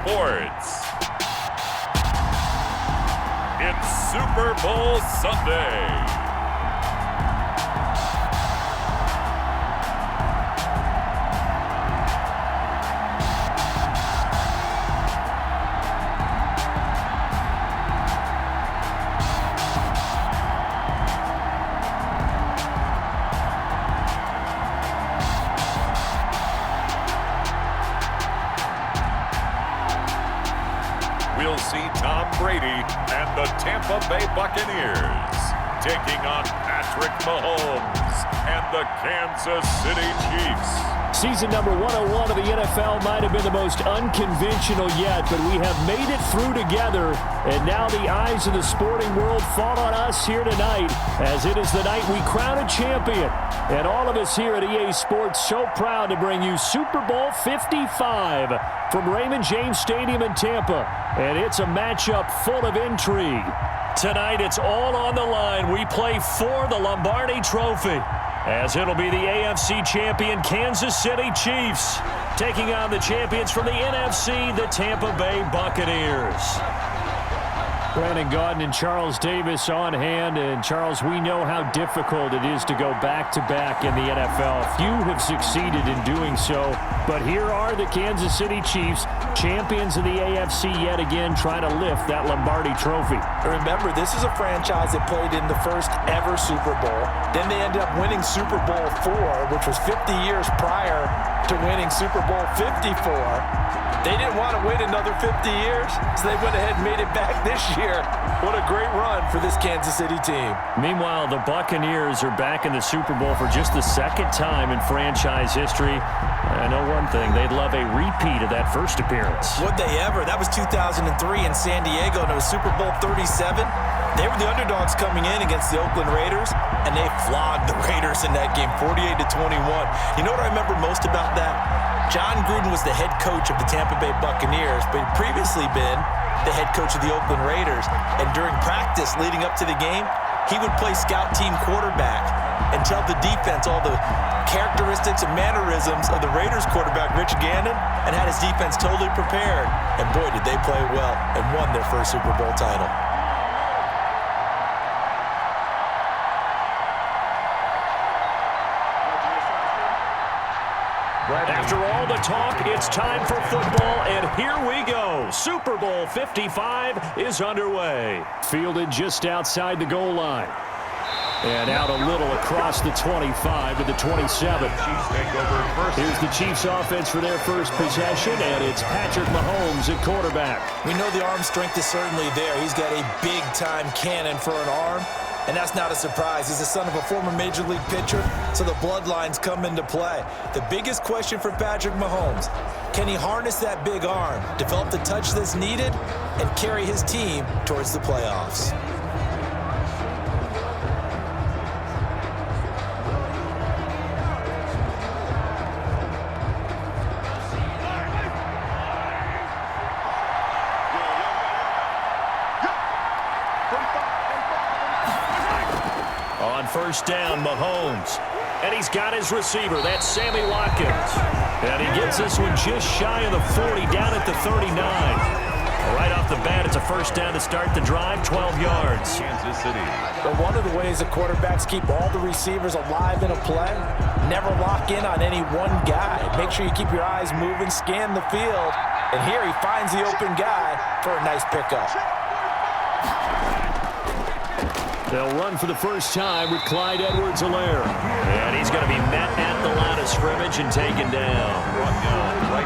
sports. It's Super Bowl Sunday. We'll see Tom Brady and the Tampa Bay Buccaneers taking on Patrick Mahomes and the Kansas City Chiefs. Season number 101 of the NFL might have been the most unconventional yet, but we have made it through together, and now the eyes of the sporting world fall on us here tonight, as it is the night we crown a champion. And all of us here at EA Sports so proud to bring you Super Bowl 55 from Raymond James Stadium in Tampa. And it's a matchup full of intrigue. Tonight, it's all on the line. We play for the Lombardi Trophy, as it'll be the AFC champion Kansas City Chiefs taking on the champions from the NFC, the Tampa Bay Buccaneers. Brandon Gaudin and Charles Davis on hand. And Charles, we know how difficult it is to go back-to-back in the NFL. Few have succeeded in doing so, but here are the Kansas City Chiefs, champions of the AFC yet again, trying to lift that Lombardi Trophy. Remember, this is a franchise that played in the first ever Super Bowl. Then they ended up winning Super Bowl IV, which was 50 years prior to winning Super Bowl 54. They didn't want to wait another 50 years, so they went ahead and made it back this year. What a great run for this Kansas City team. Meanwhile, the Buccaneers are back in the Super Bowl for just the second time in franchise history. I know one thing, they'd love a repeat of that first appearance. Would they ever? That was 2003 in San Diego, and it was Super Bowl 37. They were the underdogs coming in against the Oakland Raiders, and they flogged the Raiders in that game, 48-21. You know what I remember most about that? John Gruden was the head coach of the Tampa Bay Buccaneers, but he'd previously been the head coach of the Oakland Raiders. And during practice leading up to the game, he would play scout team quarterback and tell the defense all the characteristics and mannerisms of the Raiders quarterback, Rich Gannon, and had his defense totally prepared. And boy, did they play well and won their first Super Bowl title. After all the talk, it's time for football, and here we go. Super Bowl 55 is underway. Fielded just outside the goal line. And out a little across the 25 to the 27. Here's the Chiefs offense for their first possession, and it's Patrick Mahomes at quarterback. We know the arm strength is certainly there. He's got a big-time cannon for an arm. And that's not a surprise. He's the son of a former Major League pitcher, so the bloodlines come into play. The biggest question for Patrick Mahomes, can he harness that big arm, develop the touch that's needed, and carry his team towards the playoffs? First down, Mahomes. And he's got his receiver. That's Sammy Watkins. And he gets this one just shy of the 40, down at the 39. Right off the bat, it's a first down to start the drive, 12 yards. Kansas City. But one of the ways that quarterbacks keep all the receivers alive in a play, never lock in on any one guy. Make sure you keep your eyes moving, scan the field. And here he finds the open guy for a nice pickup. They'll run for the first time with Clyde Edwards-Helaire. And he's going to be met at the line of scrimmage and taken down.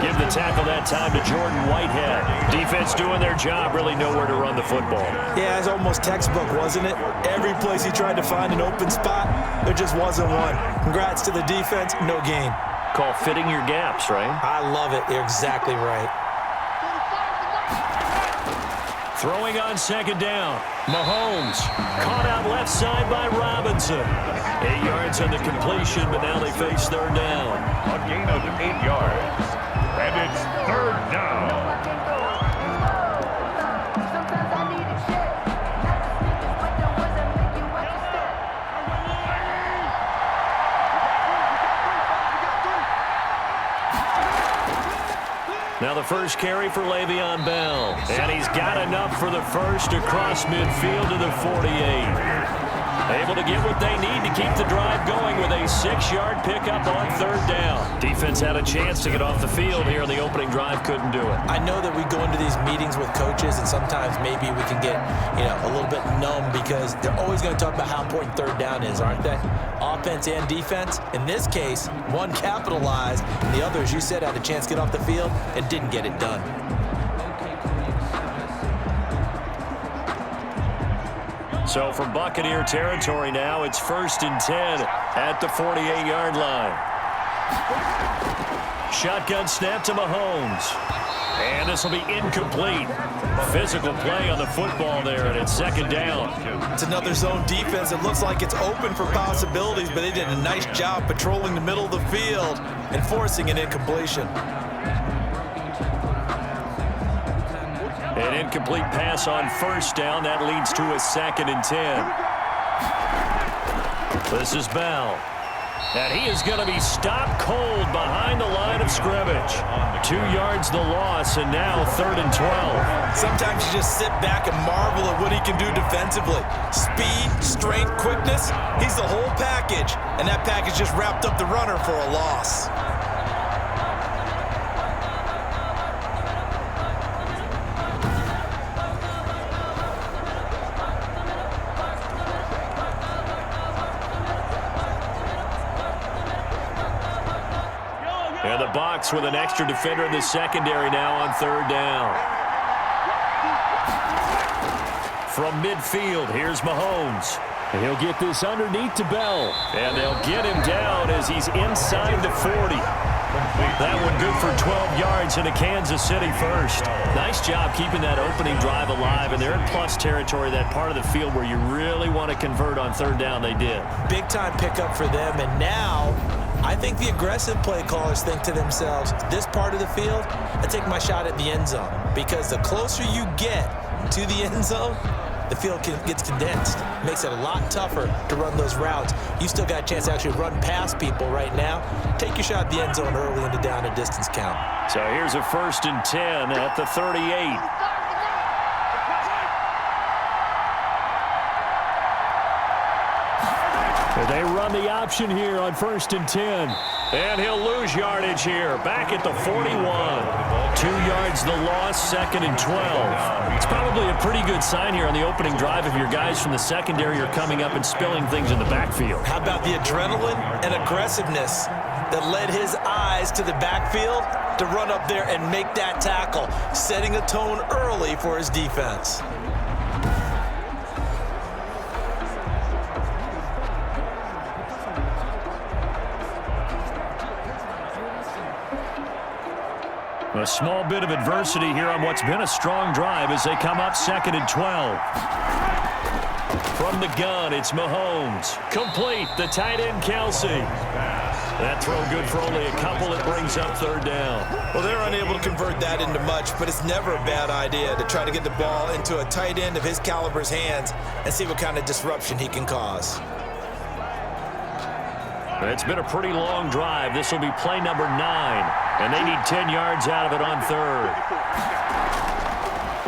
Give the tackle that time to Jordan Whitehead. Defense doing their job, really nowhere to run the football. Yeah, it's almost textbook, wasn't it? Every place he tried to find an open spot, there just wasn't one. Congrats to the defense, no gain. Call fitting your gaps, right? I love it. You're exactly right. Throwing on second down. Mahomes caught out left side by Robinson. 8 yards on the completion, but now they face third down. A gain of 8 yards. And it's third down. Now the first carry for Le'Veon Bell. And he's got enough for the first across midfield to the 48. Able to get what they need to keep the drive going with a 6-yard pickup on third down. Defense had a chance to get off the field here. The opening drive couldn't do it. I know that we go into these meetings with coaches, and sometimes maybe we can get, a little bit numb because they're always going to talk about how important third down is, aren't they? Offense and defense. In this case, one capitalized, and the other, as you said, had a chance to get off the field and didn't get it done. So from Buccaneer territory now, it's 1st and 10 at the 48-yard line. Shotgun snap to Mahomes. And this will be incomplete. Physical play on the football there, and it's 2nd down. It's another zone defense. It looks like it's open for possibilities, but they did a nice job patrolling the middle of the field and forcing an incompletion. An incomplete pass on 1st down. That leads to a 2nd and 10. This is Bell. And he is going to be stopped cold behind the line of scrimmage. 2 yards the loss, and now 3rd and 12. Sometimes you just sit back and marvel at what he can do defensively. Speed, strength, quickness. He's the whole package. And that package just wrapped up the runner for a loss. And the box with an extra defender in the secondary now on 3rd down. From midfield, here's Mahomes. He'll get this underneath to Bell. And they'll get him down as he's inside the 40. That one good for 12 yards into Kansas City first. Nice job keeping that opening drive alive. And they're in plus territory, that part of the field where you really want to convert on 3rd down. They did. Big time pickup for them. And now I think the aggressive play callers think to themselves, this part of the field, I take my shot at the end zone. Because the closer you get to the end zone, the field gets condensed. Makes it a lot tougher to run those routes. You still got a chance to actually run past people right now. Take your shot at the end zone early in the down and distance count. So here's a 1st and 10 at the 38. They run the option here on 1st and 10. And he'll lose yardage here. Back at the 41. 2 yards the loss, 2nd and 12. It's probably a pretty good sign here on the opening drive if your guys from the secondary are coming up and spilling things in the backfield. How about the adrenaline and aggressiveness that led his eyes to the backfield to run up there and make that tackle, setting a tone early for his defense. A small bit of adversity here on what's been a strong drive as they come up 2nd and 12. From the gun, it's Mahomes. Complete, the tight end, Kelsey. That throw good for only a couple. It brings up 3rd down. Well, they're unable to convert that into much, but it's never a bad idea to try to get the ball into a tight end of his caliber's hands and see what kind of disruption he can cause. It's been a pretty long drive. This will be play number 9, and they need 10 yards out of it on 3rd.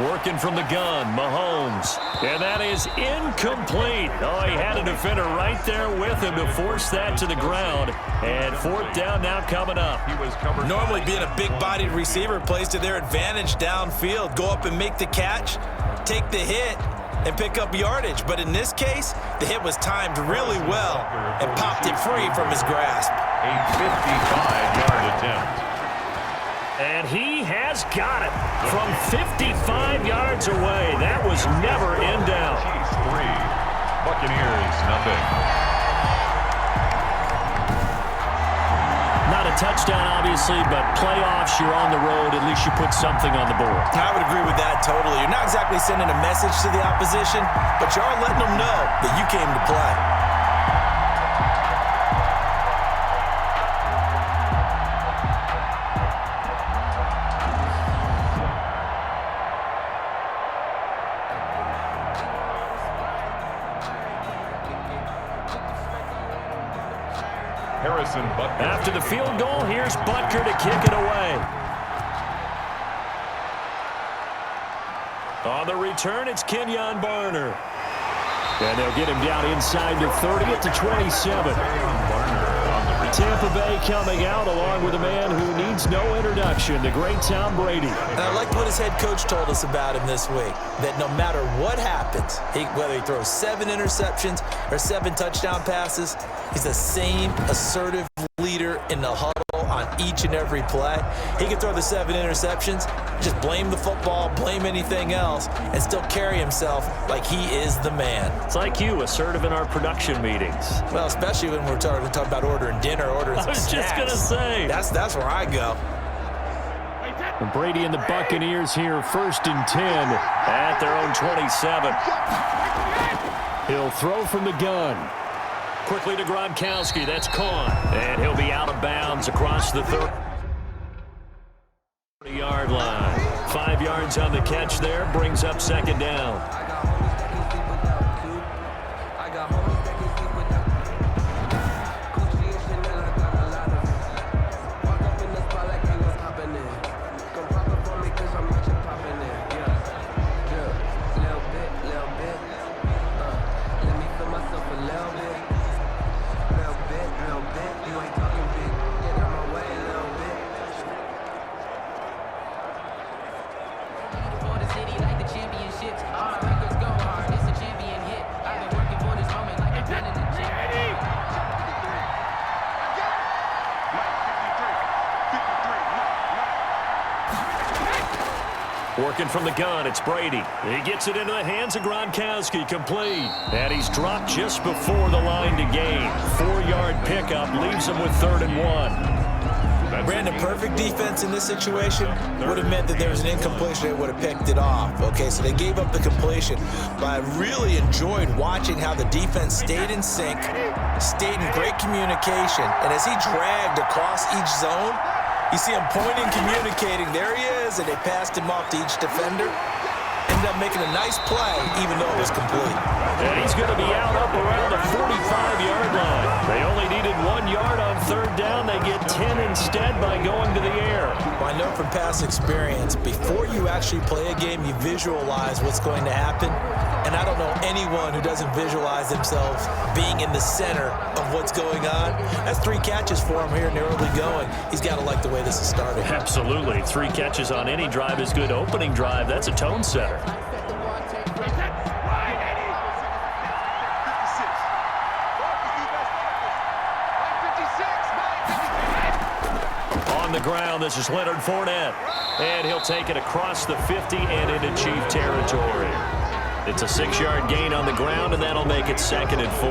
Working from the gun, Mahomes. And that is incomplete. Oh, he had a defender right there with him to force that to the ground. And 4th down now coming up. Normally being a big-bodied receiver plays to their advantage downfield. Go up and make the catch, take the hit, and pick up yardage. But in this case, the hit was timed really well and popped it free from his grasp. A 55-yard attempt. And he has got it from 55 yards away. That was never in doubt. Chiefs 3, Buccaneers 0. Not a touchdown, obviously, but playoffs, you're on the road. At least you put something on the board. I would agree with that totally. You're not exactly sending a message to the opposition, but you are letting them know that you came to play. Harrison Butker. After the field goal, here's Butker to kick it away. On the return, it's Kenyon Barner. And they'll get him down inside the 30 at the 27. Tampa Bay coming out along with a man who needs no introduction, the great Tom Brady. And I liked what his head coach told us about him this week, that no matter what happens, whether he throws 7 interceptions or 7 touchdown passes, he's the same assertive leader in the huddle on each and every play. He can throw the 7 interceptions, just blame the football, blame anything else, and still carry himself like he is the man. It's like you, assertive in our production meetings. Well, especially when we're talking about ordering dinner, ordering some snacks. I was just going to say. That's where I go. And Brady and the Buccaneers here, 1st and 10 at their own 27. He'll throw from the gun. Quickly to Gronkowski. That's caught. And he'll be out of bounds across the 30-yard line. 5 yards on the catch there. Brings up 2nd down. Working from the gun, it's Brady. He gets it into the hands of Gronkowski, complete. And he's dropped just before the line to gain. 4-yard pickup leaves him with 3rd and 1. Brandon, perfect defense in this situation would have meant that there was an incompletion that would have picked it off. Okay, so they gave up the completion. But I really enjoyed watching how the defense stayed in sync, stayed in great communication. And as he dragged across each zone, you see him pointing, communicating. There he is, and they passed him off to each defender. Ended up making a nice play, even though it was complete. And he's going to be out up around the 45-yard line. They only needed 1 yard on 3rd down. They get 10 instead by going to the air. Well, I know from past experience, before you actually play a game, you visualize what's going to happen. And I don't know anyone who doesn't visualize themselves being in the center of what's going on. That's 3 catches for him here in the early going. He's got to like the way this is starting. Absolutely. 3 catches on any drive is good. Opening drive, that's a tone setter. On the ground, this is Leonard Fournette. And he'll take it across the 50 and into Chief territory. It's a 6-yard gain on the ground, and that'll make it 2nd and 4.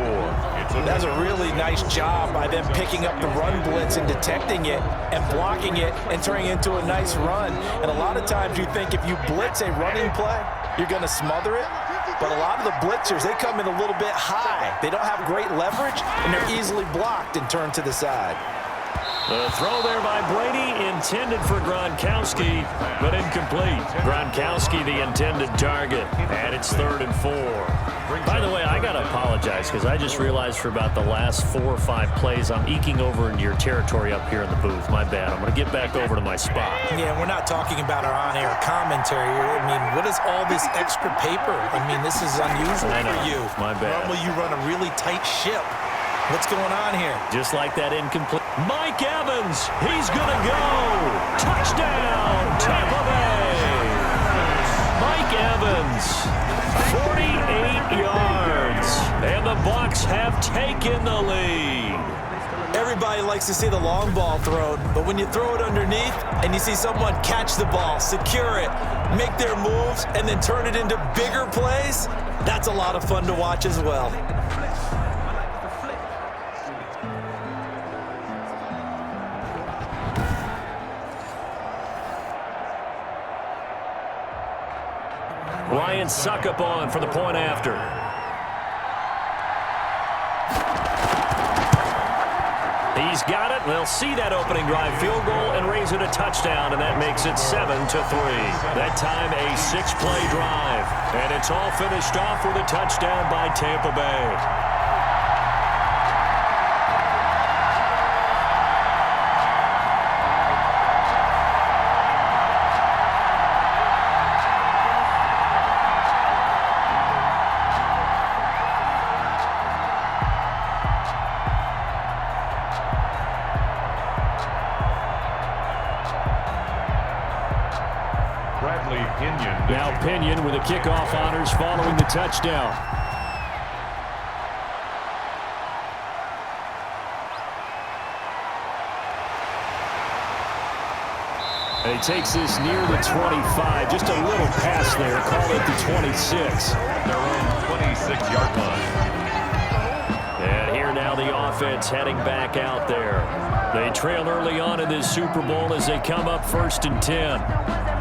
That's a really nice job by them picking up the run blitz and detecting it and blocking it and turning it into a nice run. And a lot of times you think if you blitz a running play, you're going to smother it. But a lot of the blitzers, they come in a little bit high. They don't have great leverage, and they're easily blocked and turned to the side. The throw there by Brady, intended for Gronkowski, but incomplete. Gronkowski, the intended target, and it's 3rd and 4. By the way, I got to apologize because I just realized for about the last 4 or 5 plays, I'm eking over into your territory up here in the booth. My bad. I'm going to get back over to my spot. Yeah, we're not talking about our on-air commentary here. I mean, what is all this extra paper? I mean, this is unusual for you. My bad. Normally you run a really tight ship. What's going on here? Just like that incomplete. Mike Evans, he's going to go. Touchdown, Tampa Bay. Mike Evans, 48 yards. And the Bucs have taken the lead. Everybody likes to see the long ball thrown, but when you throw it underneath and you see someone catch the ball, secure it, make their moves, and then turn it into bigger plays, that's a lot of fun to watch as well. Ryan Suckup on for the point after. He's got it. They'll see that opening drive field goal and raise it a touchdown, and that makes it 7-3. That time a 6-play drive, and it's all finished off with a touchdown by Tampa Bay. Bradley Pinion. Now Pinion with the kickoff honors following the touchdown. And he takes this near the 25. Just a little pass there. Call it the 26. Their own 26-yard line. And here now the offense heading back out there. They trail early on in this Super Bowl as they come up 1st and 10.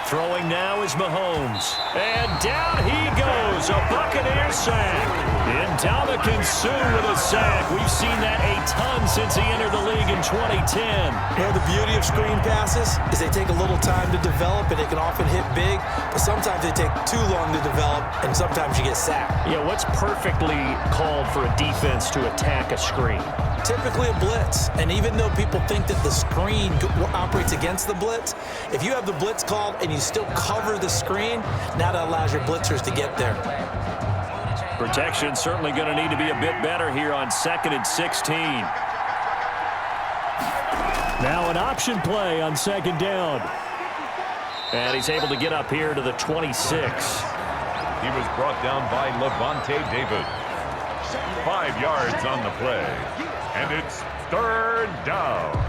Throwing now is Mahomes. And down he goes. A Buccaneers sack. Ndamukong Suh with a sack. We've seen that a ton since he entered the league in 2010. You know, the beauty of screen passes is they take a little time to develop, and they can often hit big, but sometimes they take too long to develop, and sometimes you get sacked. Yeah, what's perfectly called for a defense to attack a screen? Typically a blitz, and even though people think that the screen operates against the blitz, if you have the blitz called and you still cover the screen, now that allows your blitzers to get there. Protection certainly going to need to be a bit better here on 2nd and 16. Now an option play on 2nd down. And he's able to get up here to the 26. He was brought down by Levante David. 5 yards on the play. And it's 3rd down.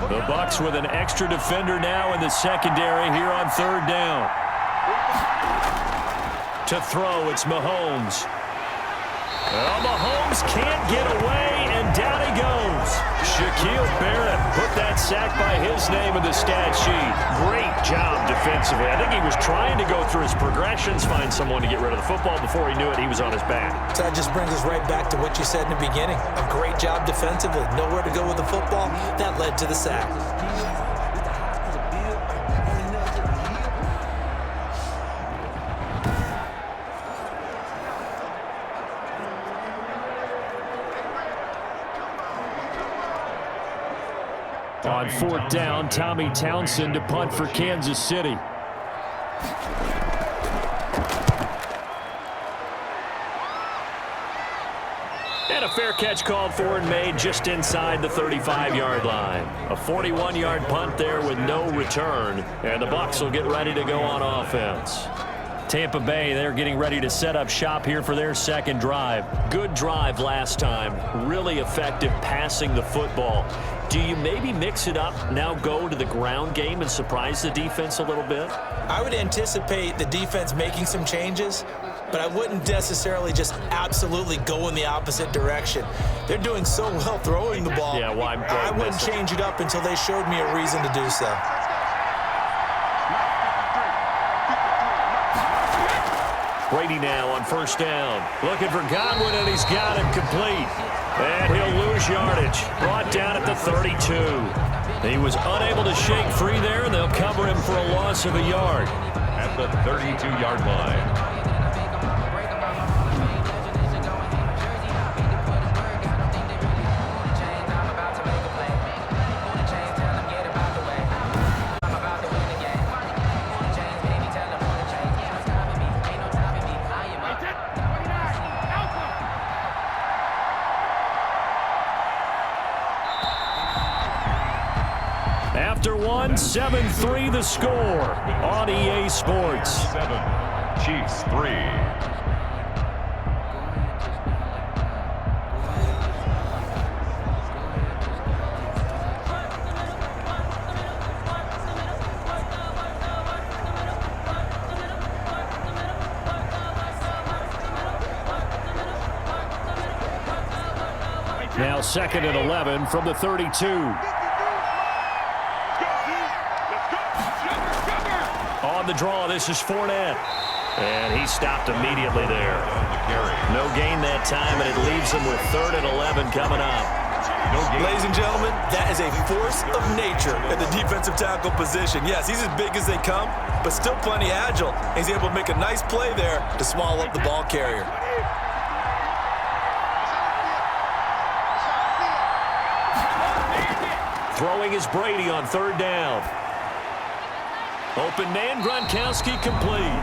The Bucs with an extra defender now in the secondary here on 3rd down. To throw, it's Mahomes. Well, Mahomes can't get away, and down he goes. Shaquille Barrett put that sack by his name in the stat sheet. Great job defensively. I think he was trying to go through his progressions, find someone to get rid of the football. Before he knew it, he was on his back. So that just brings us right back to what you said in the beginning. A great job defensively. Nowhere to go with the football. That led to the sack. On 4th down, Tommy Townsend to punt for Kansas City. And a fair catch called for and made just inside the 35-yard line. A 41-yard punt there with no return. And the Bucs will get ready to go on offense. Tampa Bay, they're getting ready to set up shop here for their 2nd drive. Good drive last time. Really effective passing the football. Do you maybe mix it up, now go to the ground game and surprise the defense a little bit? I would anticipate the defense making some changes, but I wouldn't necessarily just absolutely go in the opposite direction. They're doing so well throwing the ball. Yeah, well, I wouldn't change it up until they showed me a reason to do so. Brady now on 1st down. Looking for Godwin, and he's got him complete. And he'll lose yardage. Brought down at the 32. He was unable to shake free there, and they'll cover him for a loss of a yard. At the 32-yard line. After one, 7-3 the score on EA Sports. 7, Chiefs 3. Now 2nd and 11 from the 32. On the draw, this is Fournette. And he stopped immediately there. No gain that time, and it leaves him with 3rd and 11 coming up. Ladies and gentlemen, that is a force of nature at the defensive tackle position. Yes, he's as big as they come, but still plenty agile. He's able to make a nice play there to swallow up the ball carrier. Throwing is Brady on third down. Open man, Gronkowski complete.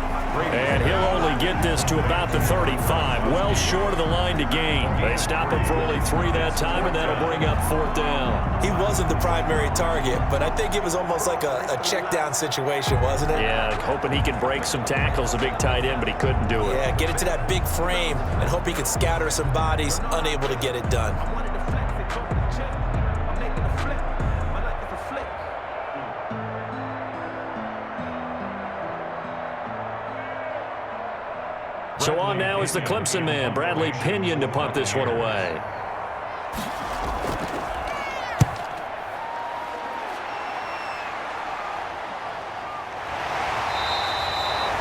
And he'll only get this to about the 35, well short of the line to gain. They stop him for only 3 that time, and that'll bring up fourth down. He wasn't the primary target, but I think it was almost like a check down situation, wasn't it? Yeah, hoping he could break some tackles, a big tight end, but he couldn't do it. Yeah, get it to that big frame and hope he could scatter some bodies, unable to get it done. So on now is the Clemson man, Bradley Pinion, to punt this one away.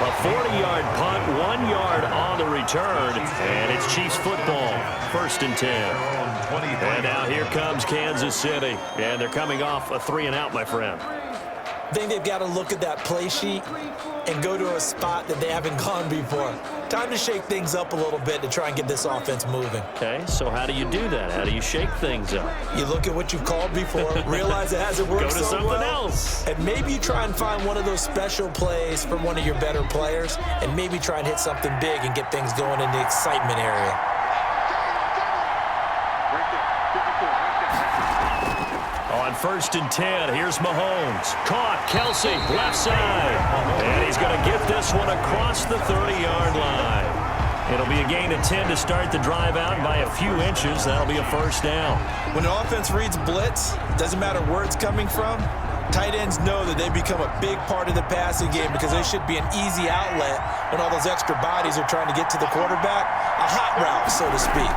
A 40-yard punt, 1 yard on the return, and it's Chiefs football, 1st and 10. And now here comes Kansas City, and they're coming off a 3-and-out, my friend. I think they've got to look at that play sheet and go to a spot that they haven't gone before. Time to shake things up a little bit to try and get this offense moving. Okay, so how do you do that? How do you shake things up? You look at what you've called before, realize it hasn't worked Go to something else. And maybe you try and find one of those special plays from one of your better players, and maybe try and hit something big and get things going in the excitement area. On 1st and 10, here's Mahomes. Caught, Kelsey, left side. And he's going to get this one across the 30-yard line. It'll be a gain of 10 to start the drive out, and by a few inches, that'll be a first down. When the offense reads blitz, doesn't matter where it's coming from, tight ends know that they become a big part of the passing game because they should be an easy outlet when all those extra bodies are trying to get to the quarterback. A hot route, so to speak.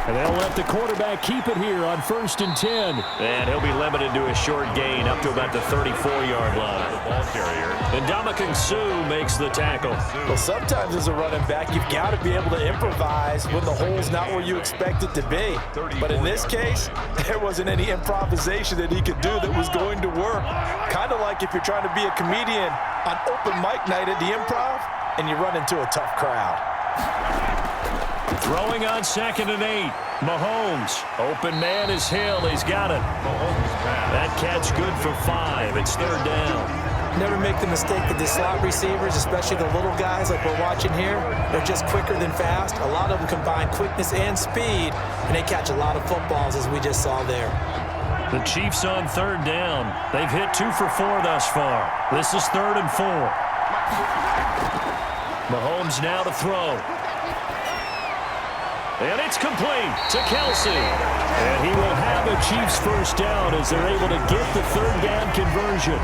And they'll let the quarterback keep it here on 1st and 10. And he'll be limited to a short gain up to about the 34-yard line. Ball carrier. And Ndamukong Suh makes the tackle. Well, sometimes as a running back, you've got to be able to improvise when the hole's not where you expect it to be. But in this case, there wasn't any improvisation that he could do that was going to work. Kind of like if you're trying to be a comedian on open mic night at the Improv and you run into a tough crowd. Throwing on 2nd and 8. Mahomes. Open man is Hill. He's got it. That catch good for 5. It's 3rd down. Never make the mistake that the slot receivers, especially the little guys like we're watching here, they're just quicker than fast. A lot of them combine quickness and speed, and they catch a lot of footballs, as we just saw there. The Chiefs on 3rd down. They've hit 2 for 4 thus far. This is 3rd and 4. Mahomes now to throw. And it's complete to Kelsey. And he will have a Chiefs first down as they're able to get the 3rd down conversion.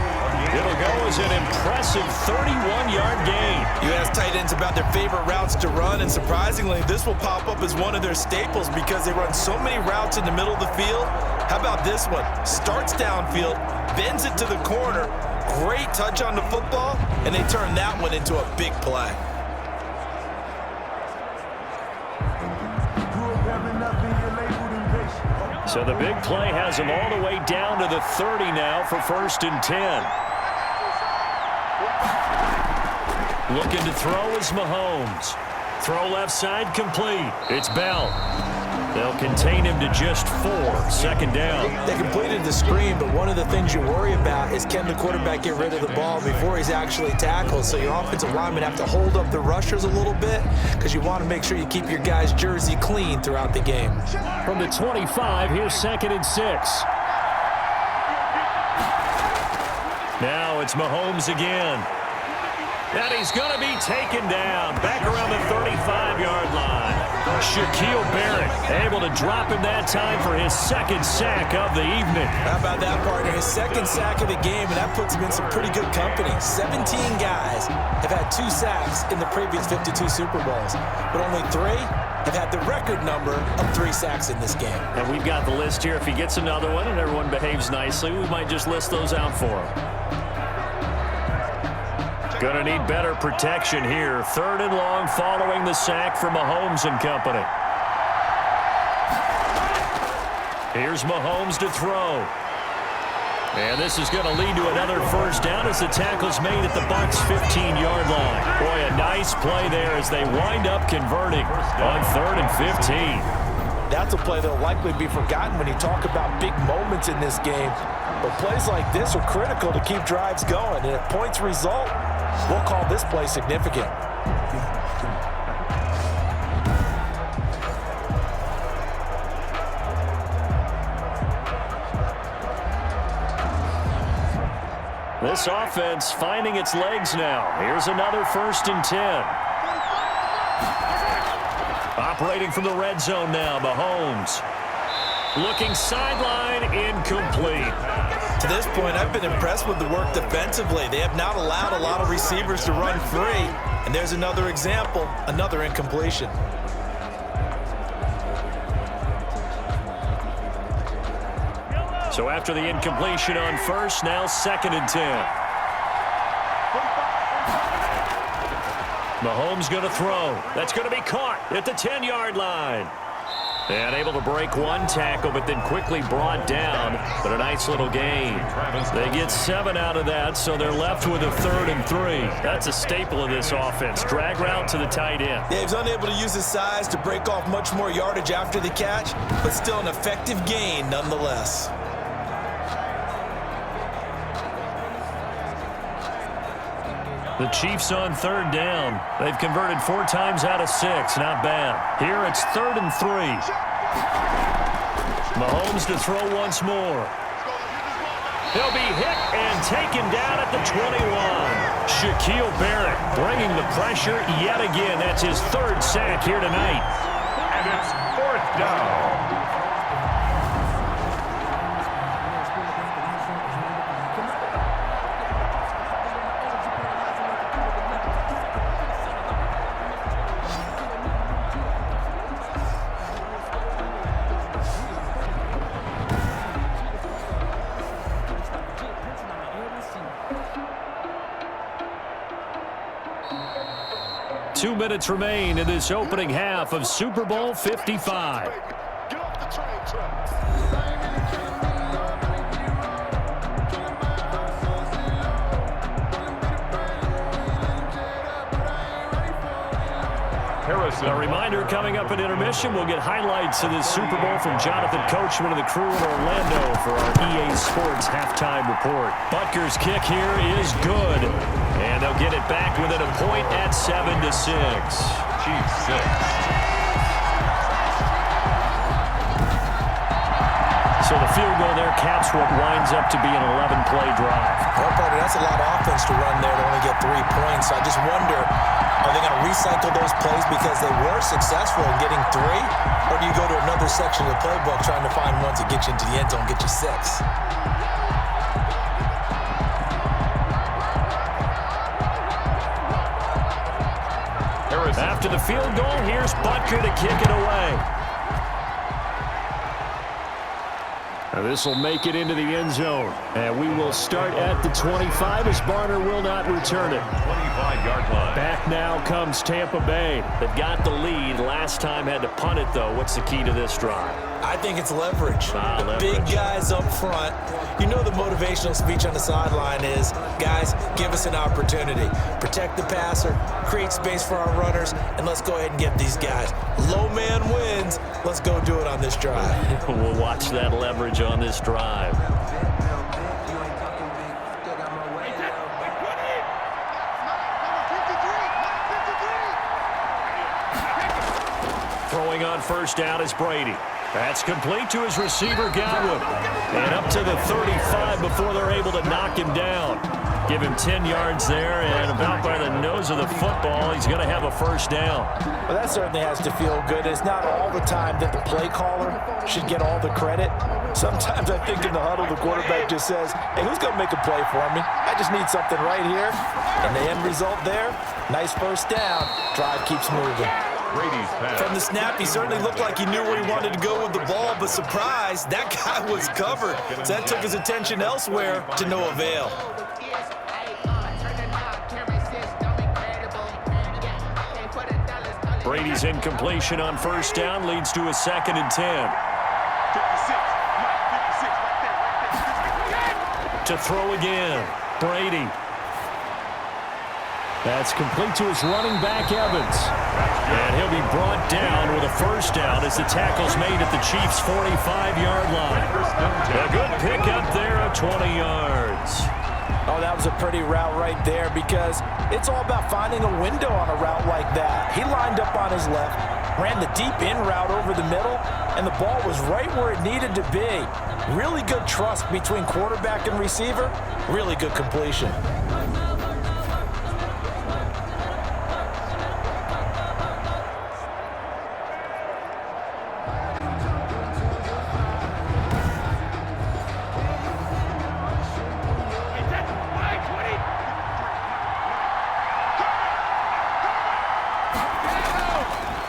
It'll go as an impressive 31-yard gain. You ask tight ends about their favorite routes to run, and surprisingly, this will pop up as one of their staples because they run so many routes in the middle of the field. How about this one? Starts downfield, bends it to the corner, great touch on the football, and they turn that one into a big play. So the big play has him all the way down to the 30 now for 1st and 10. Looking to throw is Mahomes. Throw left side complete. It's Bell. They'll contain him to just 4. 2nd down. They completed the screen, but one of the things you worry about is can the quarterback get rid of the ball before he's actually tackled. So your offensive linemen have to hold up the rushers a little bit because you want to make sure you keep your guy's jersey clean throughout the game. From the 25, here's 2nd and 6. Now it's Mahomes again. And he's going to be taken down back around the 35-yard line. Shaquille Barrett able to drop him that time for his 2nd sack of the evening. How about that, partner? His 2nd sack of the game, and that puts him in some pretty good company. 17 guys have had 2 sacks in the previous 52 Super Bowls, but only 3 have had the record number of 3 sacks in this game. And we've got the list here. If he gets another one and everyone behaves nicely, we might just list those out for him. Going to need better protection here. 3rd and long following the sack from Mahomes and company. Here's Mahomes to throw. And this is going to lead to another first down as the tackle's made at the Bucs' 15-yard line. Boy, a nice play there as they wind up converting on 3rd and 15. That's a play that will likely be forgotten when you talk about big moments in this game. But plays like this are critical to keep drives going. And if points result, we'll call this play significant. This offense finding its legs now. Here's another 1st and 10. Operating from the red zone now, Mahomes. Looking sideline, incomplete. To this point, I've been impressed with the work defensively. They have not allowed a lot of receivers to run free. And there's another example, another incompletion. So after the incompletion on 1st, now 2nd and 10. Mahomes going to throw. That's going to be caught at the 10-yard line. And able to break one tackle, but then quickly brought down. But a nice little gain. They get 7 out of that, so they're left with a 3rd and 3. That's a staple of this offense. Drag route to the tight end. Yeah, he's unable to use his size to break off much more yardage after the catch, but still an effective gain nonetheless. The Chiefs on 3rd down. They've converted 4 times out of 6. Not bad. Here it's 3rd and 3. Mahomes to throw once more. He'll be hit and taken down at the 21. Shaquille Barrett bringing the pressure yet again. That's his 3rd sack here tonight. And it's 4th down. Two minutes remain in this opening half of Super Bowl 55. Get off the train tracks. A reminder coming up at intermission, we'll get highlights of this Super Bowl from Jonathan Coachman and the crew in Orlando for our EA Sports halftime report. Butker's kick here is good, and they'll get it back within a point at 7-6. Chiefs 6. So the field goal there caps what winds up to be an 11-play drive. Well, partner, that's a lot of offense to run there to only get 3 points. I just wonder, are they going to recycle those plays because they were successful in getting 3? Or do you go to another section of the playbook trying to find ones that get you into the end zone, get you 6? After the field goal, here's Butker to kick it away. This will make it into the end zone. And we will start at the 25 as Barner will not return it. 25-yard line. Back now comes Tampa Bay. They've got the lead. Last time had to punt it, though. What's the key to this drive? I think it's leverage. Leverage. Big guys up front. You know the motivational speech on the sideline is, guys, give us an opportunity. Protect the passer, create space for our runners, and let's go ahead and get these guys. Low man wins. Let's go do it on this drive. We'll watch that leverage on this drive. Throwing on first down is Brady. That's complete to his receiver, Godwin. And up to the 35 before they're able to knock him down. Give him 10 yards there, and about by the nose of the football, he's going to have a first down. Well, that certainly has to feel good. It's not all the time that the play caller should get all the credit. Sometimes I think in the huddle, the quarterback just says, hey, who's going to make a play for me? I just need something right here. And the end result there, nice first down. Drive keeps moving. From the snap, he certainly looked like he knew where he wanted to go with the ball, but surprise, that guy was covered. So that took his attention elsewhere to no avail. Brady's incompletion on first down leads to a 2nd and 10. To throw again, Brady. That's complete to his running back, Evans. And he'll be brought down with a first down as the tackle's made at the Chiefs' 45-yard line. A good pickup there of 20 yards. Oh, that was a pretty route right there because it's all about finding a window on a route like that. He lined up on his left, ran the deep in route over the middle, and the ball was right where it needed to be. Really good trust between quarterback and receiver. Really good completion.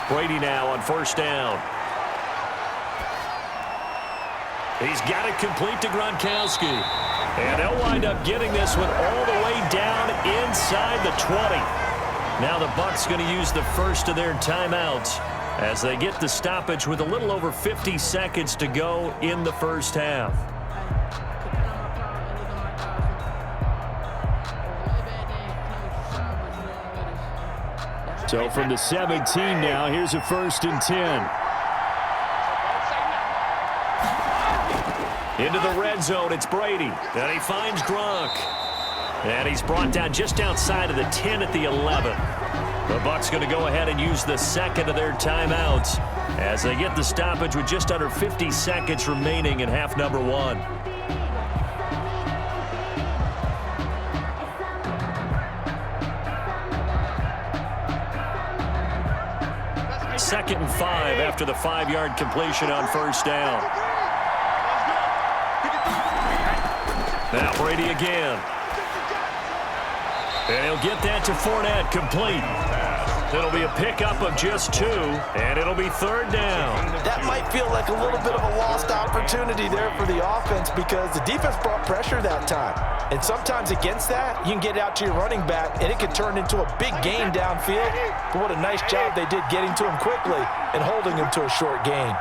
Brady now on first down. He's got it complete to Gronkowski. And they'll wind up getting this one all the way down inside the 20. Now the Bucs going to use the first of their timeouts as they get the stoppage with a little over 50 seconds to go in the first half. So from the 17 now, here's a 1st and 10. Into the red zone, it's Brady. And he finds Gronk. And he's brought down just outside of the 10 at the 11. The Bucs going to go ahead and use the second of their timeouts as they get the stoppage with just under 50 seconds remaining in half number 1. Second and 5 after the 5-yard completion on first down. Now Brady again. And he'll get that to Fournette, complete. It'll be a pickup of just 2, and it'll be 3rd down. That might feel like a little bit of a lost opportunity there for the offense because the defense brought pressure that time. And sometimes against that, you can get out to your running back, and it can turn into a big gain downfield. But what a nice job they did getting to him quickly and holding him to a short gain.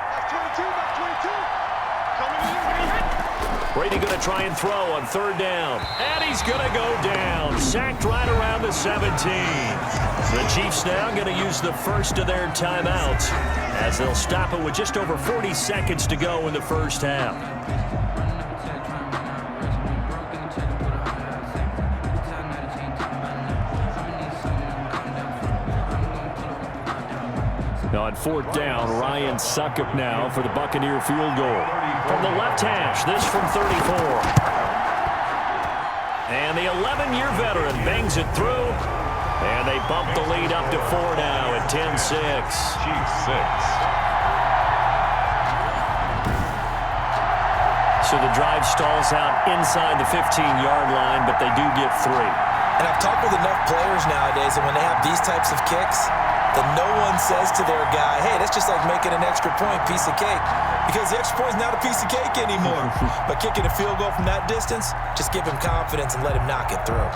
Brady going to try and throw on 3rd down. And he's going to go down. Sacked right around the 17. The Chiefs now going to use the first of their timeouts as they'll stop it with just over 40 seconds to go in the first half. On 4th down, Ryan Succop now for the Buccaneer field goal. From the left hash, this from 34. And the 11-year veteran bangs it through. And they bump the lead up to 4 now at 10-6. Chiefs 6. So the drive stalls out inside the 15-yard line, but they do get 3. And I've talked with enough players nowadays, and when they have these types of kicks, that no one says to their guy, hey, that's just like making an extra point, piece of cake. Because the extra point is not a piece of cake anymore. But kicking a field goal from that distance, just give him confidence and let him knock it through.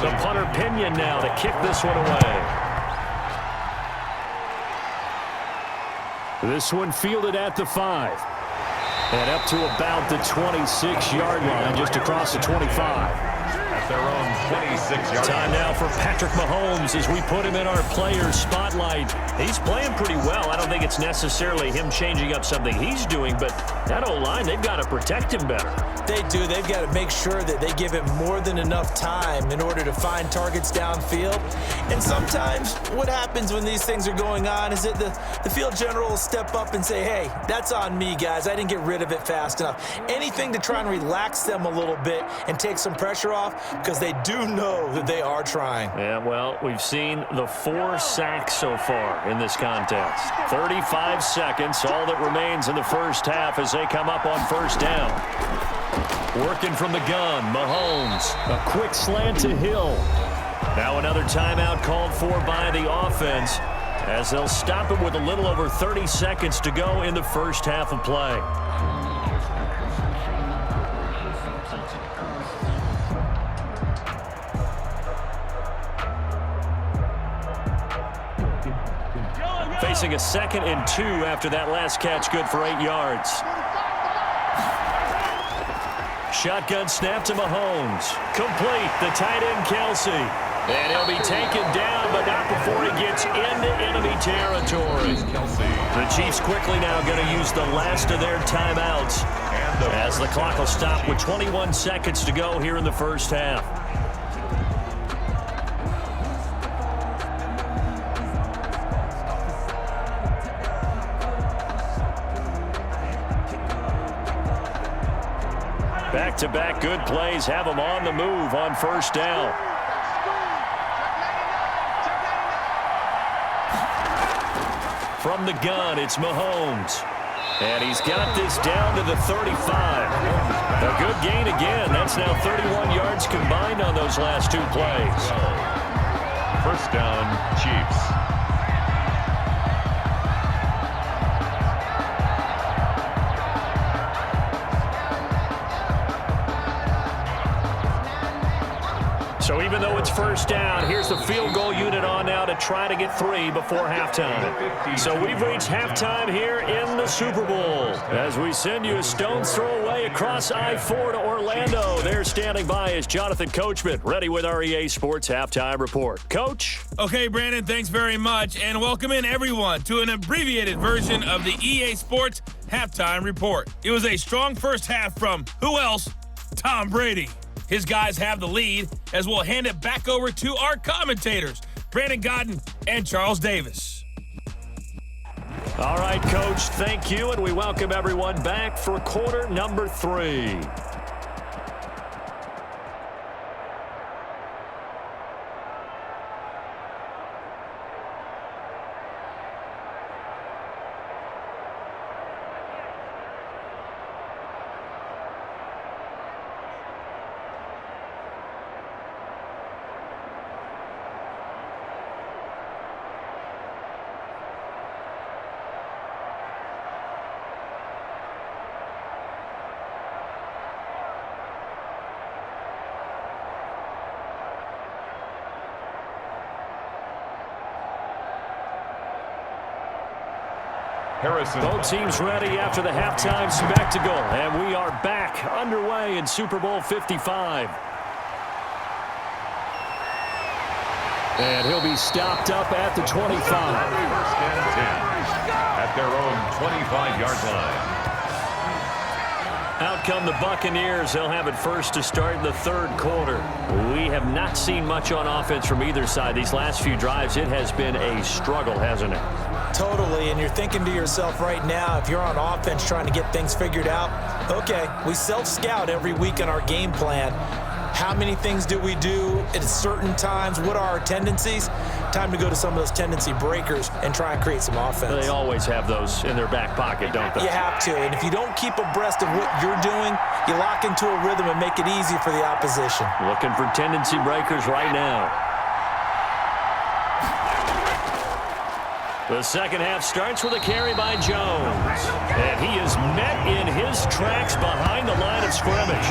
The punter Pinion now to kick this one away. This one fielded at the 5. And up to about the 26-yard line, just across the 25. At their own 26-yard line. Time now for Patrick Mahomes as we put him in our player spotlight. He's playing pretty well. I don't think it's necessarily him changing up something he's doing, but that O-line, they've got to protect him better. They do. They've got to make sure that they give him more than enough time in order to find targets downfield. And sometimes what happens when these things are going on is that the field general will step up and say, hey, that's on me, guys. I didn't get rid of it fast enough. Anything to try and relax them a little bit and take some pressure off because they do know that they are trying. Yeah, well, we've seen the 4 sacks so far in this contest. 35 seconds, all that remains in the first half as they come up on first down. Working from the gun, Mahomes. A quick slant to Hill. Now another timeout called for by the offense as they'll stop it with a little over 30 seconds to go in the first half of play. facing a 2nd and 2 after that last catch, good for 8 yards. Shotgun snap to Mahomes. Complete, the tight end Kelsey. And he'll be taken down, but not before he gets into enemy territory. The Chiefs quickly now going to use the last of their timeouts as the clock will stop with 21 seconds to go here in the first half. Back-to-back good plays have them on the move on first down. From the gun, it's Mahomes. And he's got this down to the 35. A good gain again. That's now 31 yards combined on those last 2 plays. First down, Chiefs. So even though it's first down, here's the field goal unit on now to try to get 3 before halftime. So we've reached halftime here in the Super Bowl as we send you a stone's throw away across I-4 to Orlando. There standing by is Jonathan Coachman, ready with our EA Sports Halftime Report. Coach? Okay, Brandon, thanks very much, and welcome in everyone to an abbreviated version of the EA Sports Halftime Report. It was a strong first half from, who else? Tom Brady. His guys have the lead as we'll hand it back over to our commentators, Brandon Godden and Charles Davis. All right, Coach, thank you, and we welcome everyone back for quarter number 3. Harrison. Both teams ready after the halftime spectacle, and we are back underway in Super Bowl 55. And he'll be stopped up at the 25. First and 10 at their own 25-yard line. Out come the Buccaneers. They'll have it first to start in the 3rd quarter. We have not seen much on offense from either side. These last few drives, it has been a struggle, hasn't it? Totally, and you're thinking to yourself right now, if you're on offense trying to get things figured out, okay, we self-scout every week in our game plan. How many things do we do at certain times? What are our tendencies? Time to go to some of those tendency breakers and try and create some offense. They always have those in their back pocket, don't they? You have to, and if you don't keep abreast of what you're doing, you lock into a rhythm and make it easy for the opposition. Looking for tendency breakers right now. The second half starts with a carry by Jones. And he is met in his tracks behind the line of scrimmage.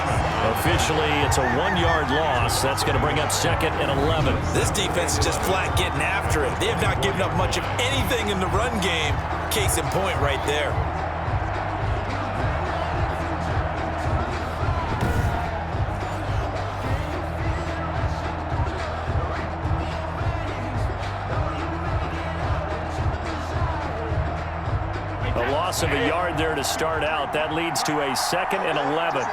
Officially, it's a 1-yard loss. That's going to bring up 2nd and 11. This defense is just flat getting after it. They have not given up much of anything in the run game. Case in point right there. A loss of a yard there to start out. That leads to a 2nd and 11.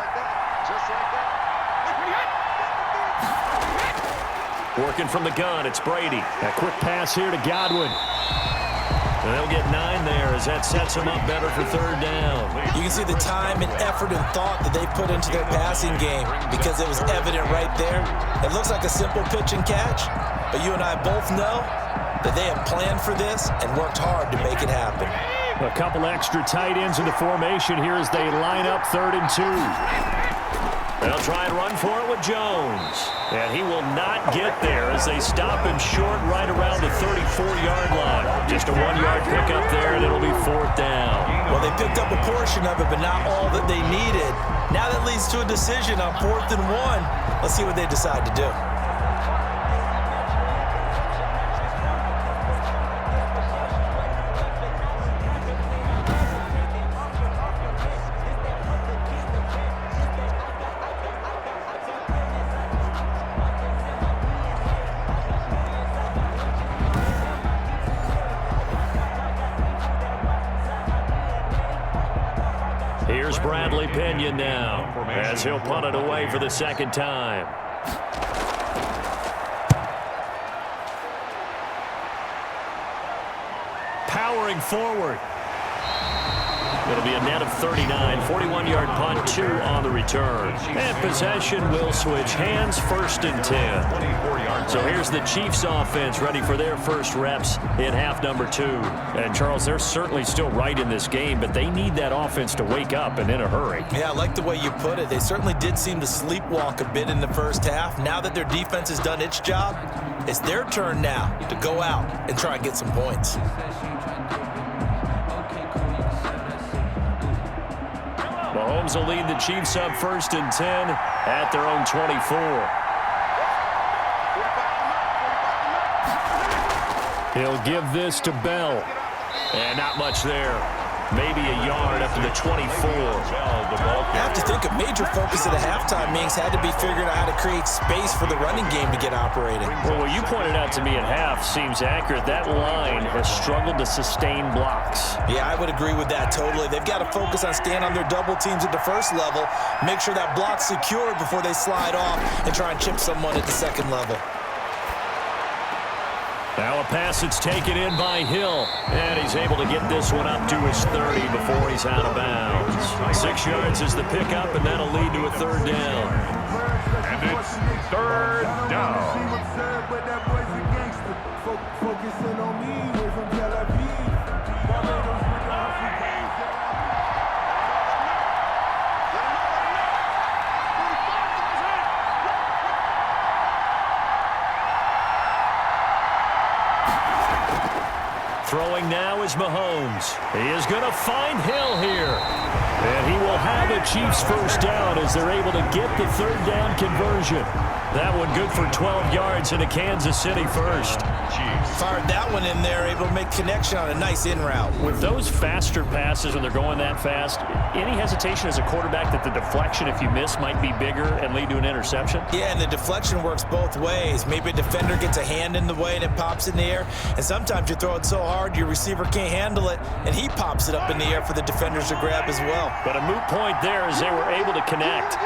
Working from the gun, it's Brady. A quick pass here to Godwin. And they'll get 9 there as that sets them up better for 3rd down. You can see the time and effort and thought that they put into their passing game because it was evident right there. It looks like a simple pitch and catch, but you and I both know that they have planned for this and worked hard to make it happen. A couple extra tight ends in the formation here as they line up 3rd and 2. They'll try and run for it with Jones. And he will not get there as they stop him short right around the 34-yard line. Just a 1-yard pickup there, and it'll be 4th down. Well, they picked up a portion of it, but not all that they needed. Now that leads to a decision on 4th and 1. Let's see what they decide to do. Here's Bradley Pinion now, as he'll punt it away for the second time. Powering forward. It'll be a net of 39, 41-yard punt, 2 on the return. And possession will switch hands, 1st and 10. So here's the Chiefs offense ready for their first reps in half number 2. And Charles, they're certainly still right in this game, but they need that offense to wake up and in a hurry. Yeah, I like the way you put it. They certainly did seem to sleepwalk a bit in the first half. Now that their defense has done its job, it's their turn now to go out and try and get some points. Mahomes will lead the Chiefs up 1st and 10 at their own 24. He'll give this to Bell. And not much there. Maybe a yard up to the 24. I have to think a major focus of the halftime meetings had to be figuring out how to create space for the running game to get operating. Well, what you pointed out to me at half seems accurate. That line has struggled to sustain blocks. Yeah, I would agree with that totally. They've got to focus on staying on their double teams at the first level, make sure that block's secured before they slide off and try and chip someone at the second level. Now a pass that's taken in by Hill, and he's able to get this one up to his 30 before he's out of bounds. 6 yards is the pickup, and that'll lead to a 3rd down. And it's 3rd down. Throwing now is Mahomes. He is going to find Hill here. And he will have a Chiefs first down as they're able to get the 3rd down conversion. That one good for 12 yards and a Kansas City first. Fired that one in there, able to make connection on a nice in route. With those faster passes when they're going that fast, any hesitation as a quarterback that the deflection, if you miss, might be bigger and lead to an interception? Yeah, and the deflection works both ways. Maybe a defender gets a hand in the way and it pops in the air. And sometimes you throw it so hard your receiver can't handle it, and he pops it up in the air for the defenders to grab as well. But a moot point there as they were able to connect.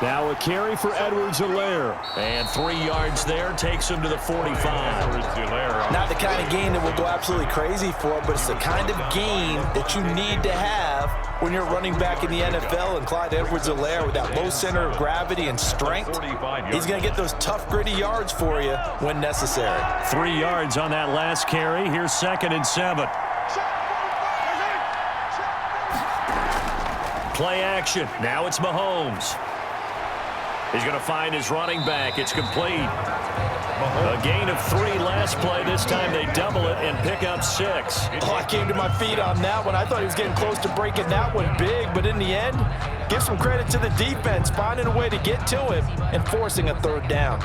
Now a carry for Edwards-Helaire. And 3 yards there takes him to the 45. Not the kind of game that we'll go absolutely crazy for, but it's the kind of game that you need to have when you're running back in the NFL. And Clyde Edwards-Helaire, with that low center of gravity and strength, he's going to get those tough, gritty yards for you when necessary. 3 yards on that last carry. Here's 2nd and 7. Play action. Now it's Mahomes. He's going to find his running back. It's complete. A gain of 3 last play. This time they double it and pick up 6. Oh, I came to my feet on that one. I thought he was getting close to breaking that one big, but in the end, give some credit to the defense, finding a way to get to him and forcing a 3rd down.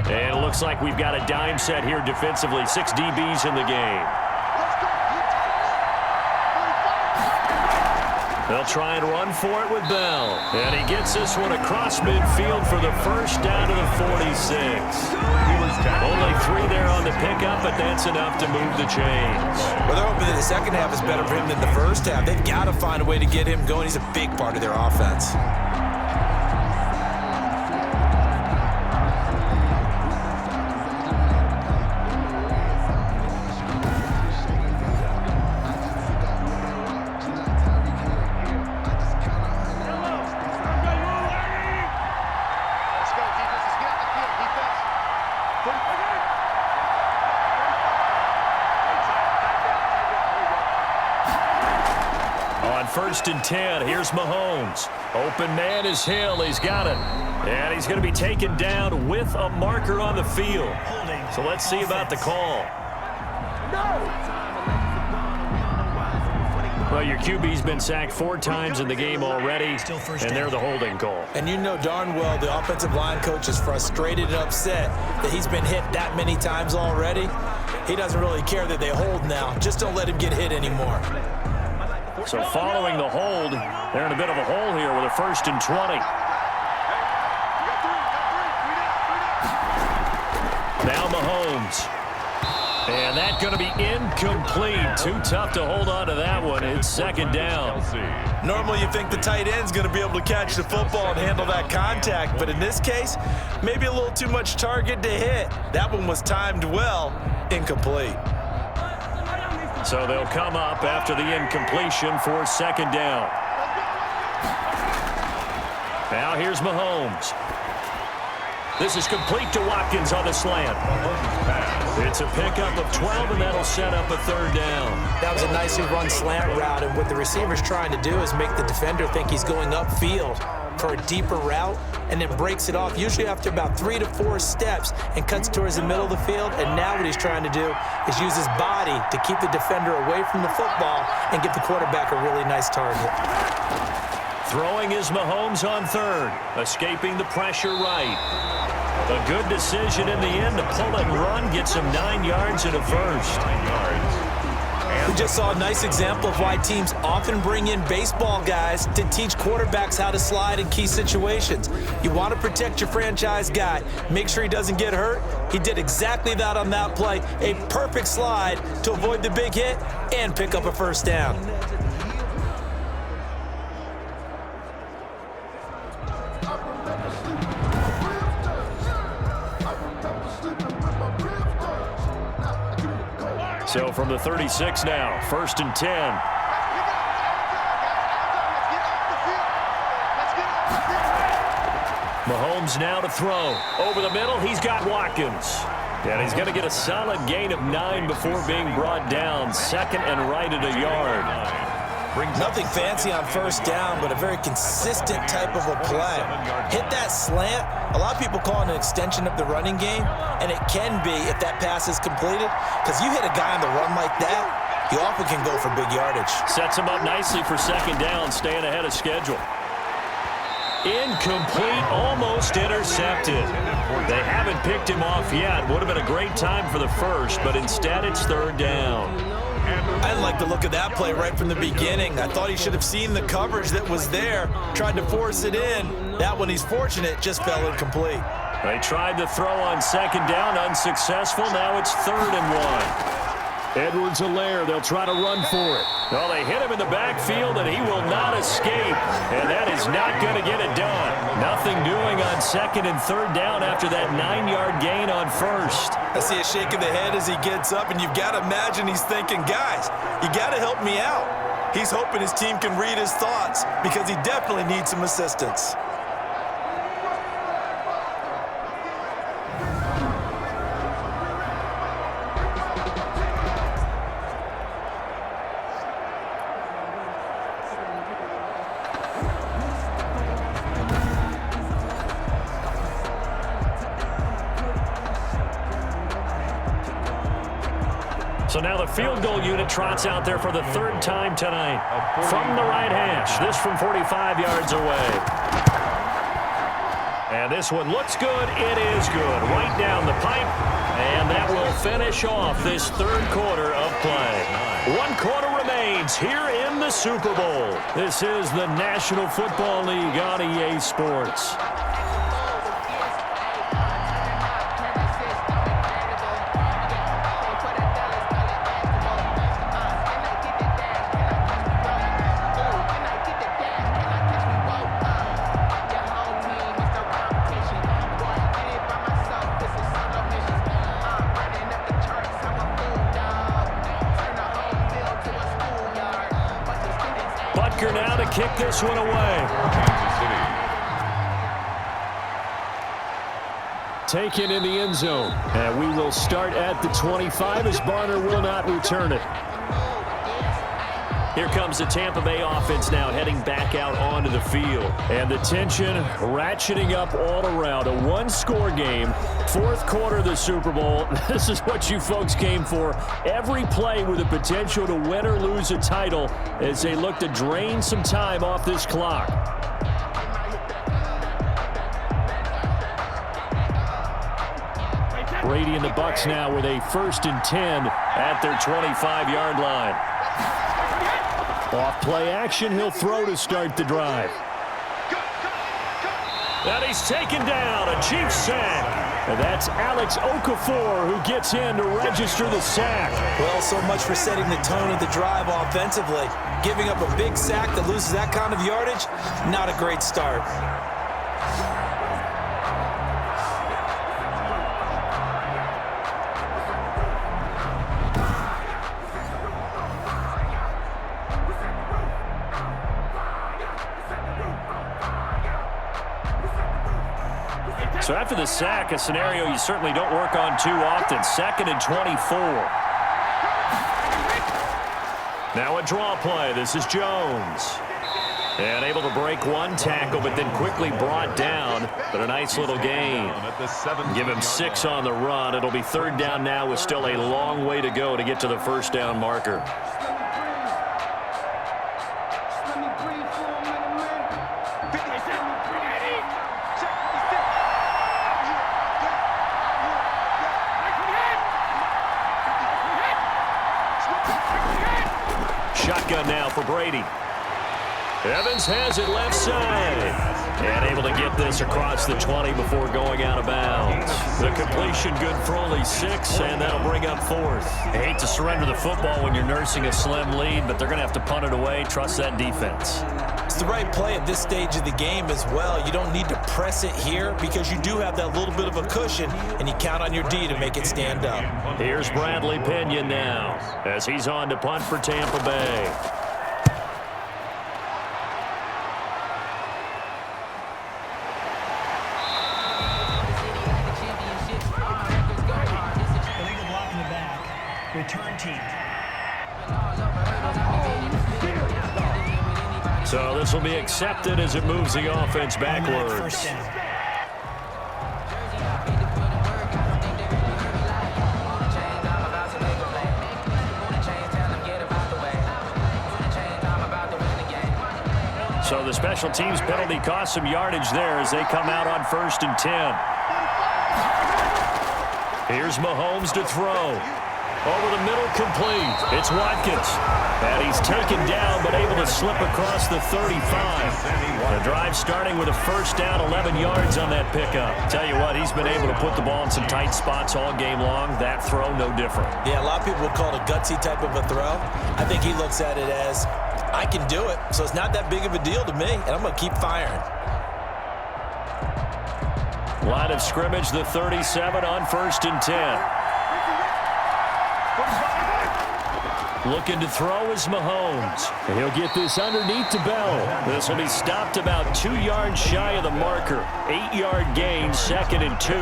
And it looks like we've got a dime set here defensively. 6 DBs in the game. They'll try and run for it with Bell. And he gets this one across midfield for the first down to the 46. Only 3 there on the pickup, but that's enough to move the chains. Well, they're hoping that the second half is better for him than the first half. They've got to find a way to get him going. He's a big part of their offense. On 1st and 10, here's Mahomes. Open man is Hill. He's got it. And he's going to be taken down with a marker on the field. So let's see about the call. Well, your QB's been sacked 4 times in the game already, and they're the holding call. And you know darn well the offensive line coach is frustrated and upset that he's been hit that many times already. He doesn't really care that they hold now. Just don't let him get hit anymore. So following the hold, they're in a bit of a hole here with a 1st and 20. Now Mahomes. And And that's going to be incomplete. Too tough to hold on to that one. It's second down. Normally you think the tight end's going to be able to catch the football and handle that contact, but in this case, maybe a little too much target to hit. That one was timed well, incomplete. So they'll come up after the incompletion for second down. Now here's Mahomes. This is complete to Watkins on the slant. It's a pickup of 12, and that'll set up a third down. That was a nicely run slant route, and what the receiver's trying to do is make the defender think he's going upfield for a deeper route, and then breaks it off, usually after about 3 to 4 steps, and cuts towards the middle of the field. And now what he's trying to do is use his body to keep the defender away from the football and give the quarterback a really nice target. Throwing is Mahomes on third, escaping the pressure right. A good decision in the end to pull it and run, gets him 9 yards and a first. We just saw a nice example of why teams often bring in baseball guys to teach quarterbacks how to slide in key situations. You want to protect your franchise guy. Make sure he doesn't get hurt. He did exactly that on that play. A perfect slide to avoid the big hit and pick up a first down. So from the 36 now, 1st and 10. Mahomes now to throw. Over the middle, he's got Watkins. And he's going to get a solid gain of 9 before being brought down. Second and right at a yard. Nothing fancy on first down, but a very consistent type of a play. Hit that slant. A lot of people call it an extension of the running game, and it can be if that pass is completed, because you hit a guy on the run like that, you often can go for big yardage. Sets him up nicely for second down, staying ahead of schedule. Incomplete, almost intercepted. They haven't picked him off yet. Would have been a great time for the first, but instead it's third down. I didn't like the look of that play right from the beginning. I thought he should have seen the coverage that was there, tried to force it in. That one, he's fortunate, just fell incomplete. They tried to throw on second down, unsuccessful. Now it's 3rd and 1. Edwards-Helaire, they'll try to run for it. Well, they hit him in the backfield, and he will not escape. And that is not going to get it done. Nothing doing on second and third down after that 9-yard gain on first. I see a shake of the head as he gets up, and you've got to imagine he's thinking, guys, you got to help me out. He's hoping his team can read his thoughts because he definitely needs some assistance. So now the field goal unit trots out there for the 3rd time tonight. From the right hash, this from 45 yards away. And this one looks good. It is good. Right down the pipe. And that will finish off this 3rd quarter of play. 1 quarter remains here in the Super Bowl. This is the National Football League on EA Sports. Now to kick this one away. Taken in the end zone. And we will start at the 25 as Barner will not return it. Here comes the Tampa Bay offense now heading back out onto the field. And the tension ratcheting up all around. A 1-score game. 4th quarter of the Super Bowl. This is what you folks came for. Every play with the potential to win or lose a title as they look to drain some time off this clock. Brady and the Bucs now with a 1st and 10 at their 25-yard line. Off play action, he'll throw to start the drive. And he's taken down, a Chiefs sack. And that's Alex Okafor who gets in to register the sack. Well, so much for setting the tone of the drive offensively. Giving up a big sack that loses that kind of yardage, not a great start. So after the sack, a scenario you certainly don't work on too often. 2nd and 24. Now a draw play. This is Jones. And able to break one tackle, but then quickly brought down. But a nice little gain. Give him 6 on the run. It'll be 3rd down now with still a long way to go to get to the first down marker. Shotgun now for Brady. Evans has it left side. And able to get this across the 20 before going out of bounds. The completion good for only 6, and that'll bring up 4th. I hate to surrender the football when you're nursing a slim lead, but they're going to have to punt it away. Trust that defense. It's the right play at this stage of the game as well. You don't need to press it here because you do have that little bit of a cushion, and you count on your D to make it stand up. Here's Bradley Pinion now as he's on to punt for Tampa Bay. Return team. So this will be accepted as it moves the offense backwards. First down. So the special teams penalty cost some yardage there as they come out on 1st and 10. Here's Mahomes to throw. Over the middle, complete. It's Watkins. And he's taken down, but able to slip across the 35. The drive starting with a first down, 11 yards on that pickup. Tell you what, he's been able to put the ball in some tight spots all game long. That throw, no different. Yeah, a lot of people would call it a gutsy type of a throw. I think he looks at it as, I can do it, so it's not that big of a deal to me, and I'm going to keep firing. Line of scrimmage, the 37 on 1st and 10. Looking to throw is Mahomes. And he'll get this underneath to Bell. This will be stopped about 2 yards shy of the marker. 8-yard gain, 2nd and 2.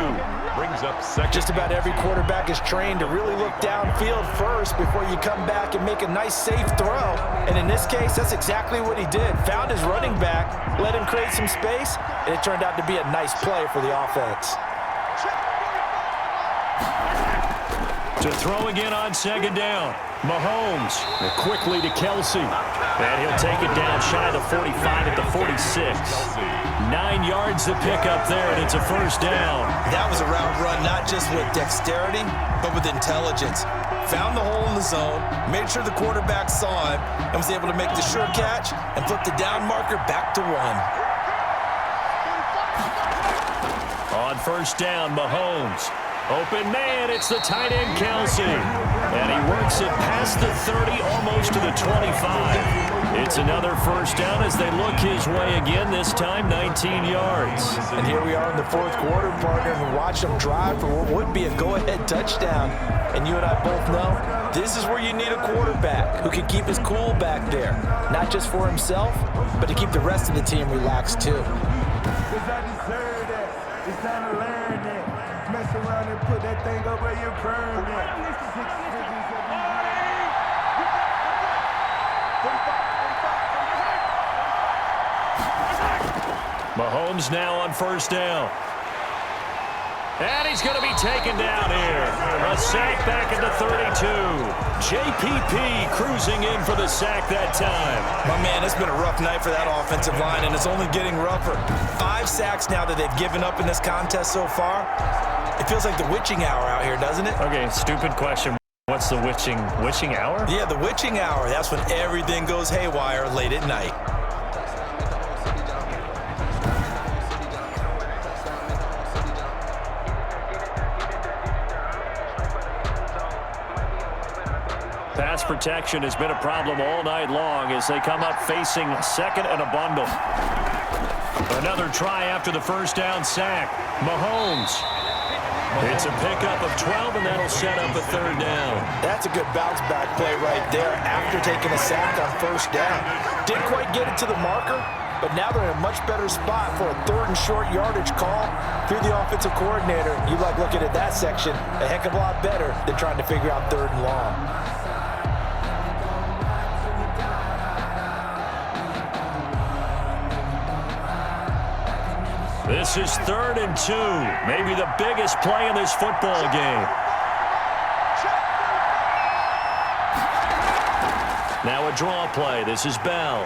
Brings up second. Just about every quarterback is trained to really look downfield first before you come back and make a nice, safe throw. And in this case, that's exactly what he did. Found his running back, let him create some space, and it turned out to be a nice play for the offense. To throw again on 2nd down. Mahomes quickly to Kelsey. And he'll take it down shy of the 45 at the 46. 9 yards to pick up there, and it's a first down. That was a route run not just with dexterity, but with intelligence. Found the hole in the zone, made sure the quarterback saw him, and was able to make the sure catch and flip the down marker back to 1. On first down, Mahomes. Open man, it's the tight end, Kelsey. And he works it past the 30, almost to the 25. It's another first down as they look his way again, this time 19 yards. And here we are in the 4th quarter, partner, and watch them drive for what would be a go-ahead touchdown. And you and I both know this is where you need a quarterback who can keep his cool back there, not just for himself, but to keep the rest of the team relaxed too. Because I deserve that. It's time to learn that. Mess around and put that thing over your permit. Mahomes now on first down. And he's going to be taken down here. A sack back at the 32. JPP cruising in for the sack that time. My man, it's been a rough night for that offensive line, and it's only getting rougher. 5 sacks now that they've given up in this contest so far. It feels like the witching hour out here, doesn't it? Okay, stupid question. What's the witching hour? Yeah, the witching hour. That's when everything goes haywire late at night. Pass protection has been a problem all night long as they come up facing second and a bundle. Another try after the first down sack. Mahomes. It's a pickup of 12, and that'll set up a third down. That's a good bounce-back play right there after taking a sack on first down. Didn't quite get it to the marker, but now they're in a much better spot for a third and short yardage call. If you're the offensive coordinator, you like looking at that section a heck of a lot better than trying to figure out third and long. This is 3rd and 2, maybe the biggest play in this football game. Now a draw play. This is Bell.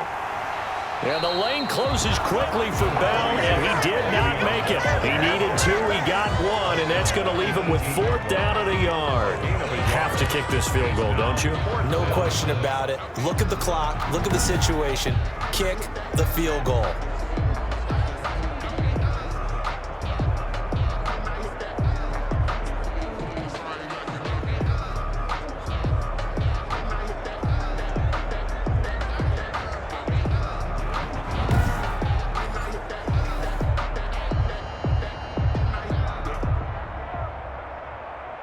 And the lane closes quickly for Bell, and he did not make it. He needed 2, he got 1, and that's going to leave him with 4th down at a yard. Have to kick this field goal, don't you? No question about it. Look at the clock. Look at the situation. Kick the field goal.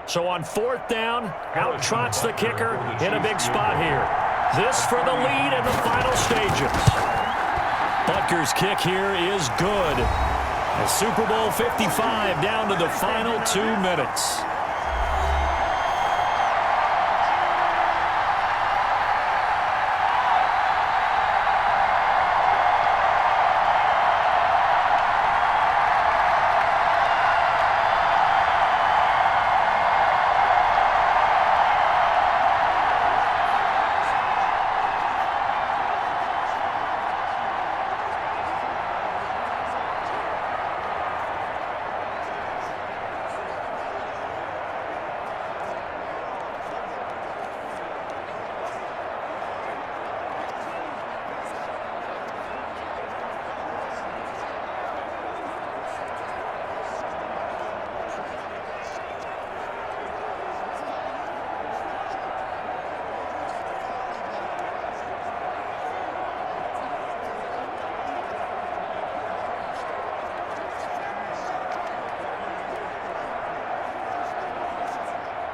So on 4th down, out trots the kicker in a big spot here. This for the lead in the final stages. Butker's kick here is good. The Super Bowl 55 down to the final 2 minutes.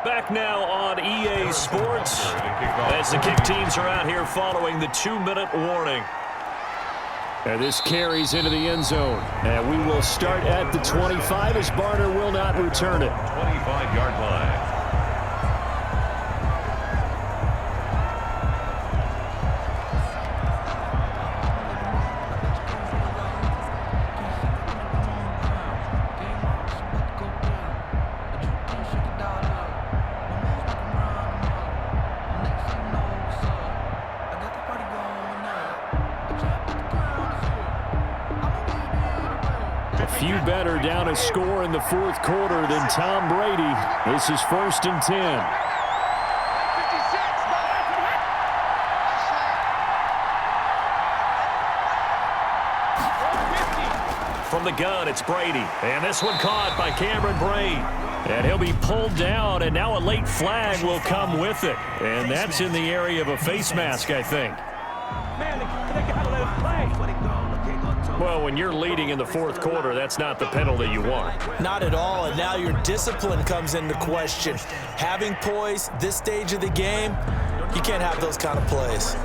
Back now on EA Sports as the kick teams are out here following the 2-minute warning. And this carries into the end zone. And we will start at the 25 as Barner will not return it. 25-yard line. Few better down a score in the 4th quarter than Tom Brady. This is 1st and 10. From the gun, it's Brady. And this one caught by Cameron Brate. And he'll be pulled down, and now a late flag will come with it. And that's in the area of a face mask, I think. Well, when you're leading in the 4th quarter, that's not the penalty you want. Not at all, and now your discipline comes into question. Having poise this stage of the game, you can't have those kind of plays.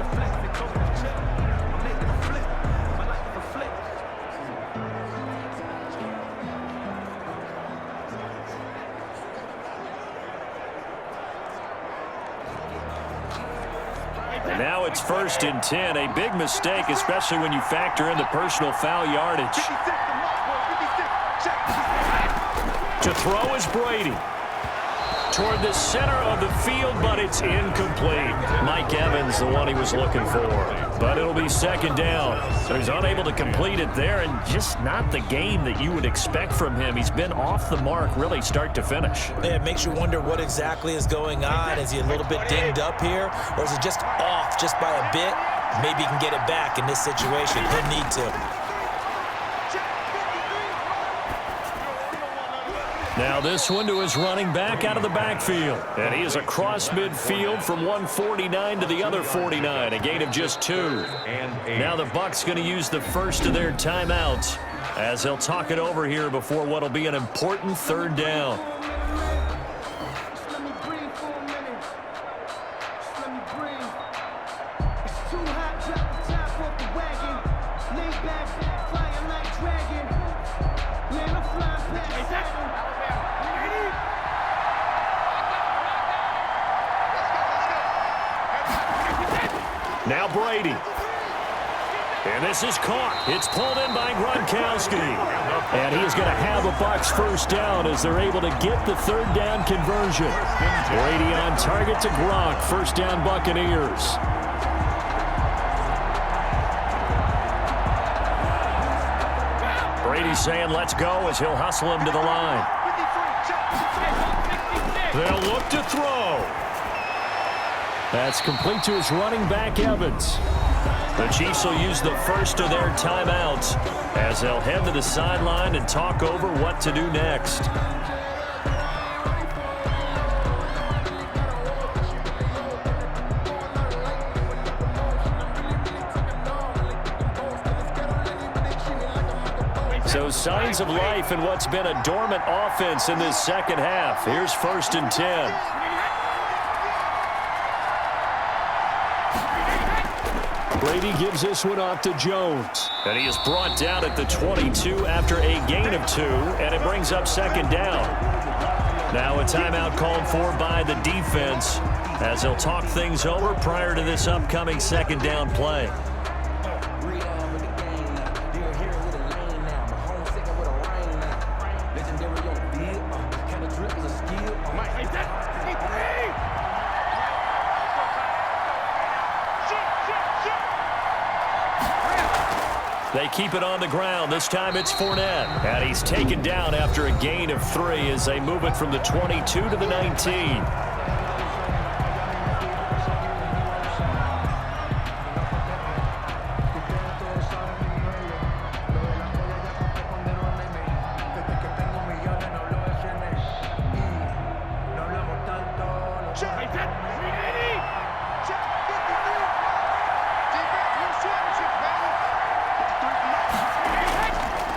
And now it's 1st and 10, a big mistake, especially when you factor in the personal foul yardage. To throw is Brady. Toward the center of the field, but it's incomplete. Mike Evans, the one he was looking for. But it'll be 2nd down. So he's unable to complete it there, and just not the game that you would expect from him. He's been off the mark, really, start to finish. Yeah, it makes you wonder what exactly is going on. Is he a little bit dinged up here, or is it just off just by a bit? Maybe he can get it back in this situation. He'll need to. Now this one to his running back out of the backfield. And he is across midfield from 149 to the other 49, a gain of just 2. Now the Bucs going to use the first of their timeouts as they'll talk it over here before what will be an important 3rd down. Now Brady. And this is caught. It's pulled in by Gronkowski. And he is going to have a Bucs first down as they're able to get the 3rd down conversion. Brady on target to Gronk. First down Buccaneers. Brady saying let's go as he'll hustle him to the line. They'll look to throw. That's complete to his running back, Evans. The Chiefs will use the first of their timeouts as they'll head to the sideline and talk over what to do next. So signs of life in what's been a dormant offense in this second half. Here's 1st and 10. Brady gives this one off to Jones. And he is brought down at the 22 after a gain of 2, and it brings up 2nd down. Now a timeout called for by the defense as they'll talk things over prior to this upcoming 2nd down play. They keep it on the ground. This time it's Fournette. And he's taken down after a gain of 3 as they move it from the 22 to the 19.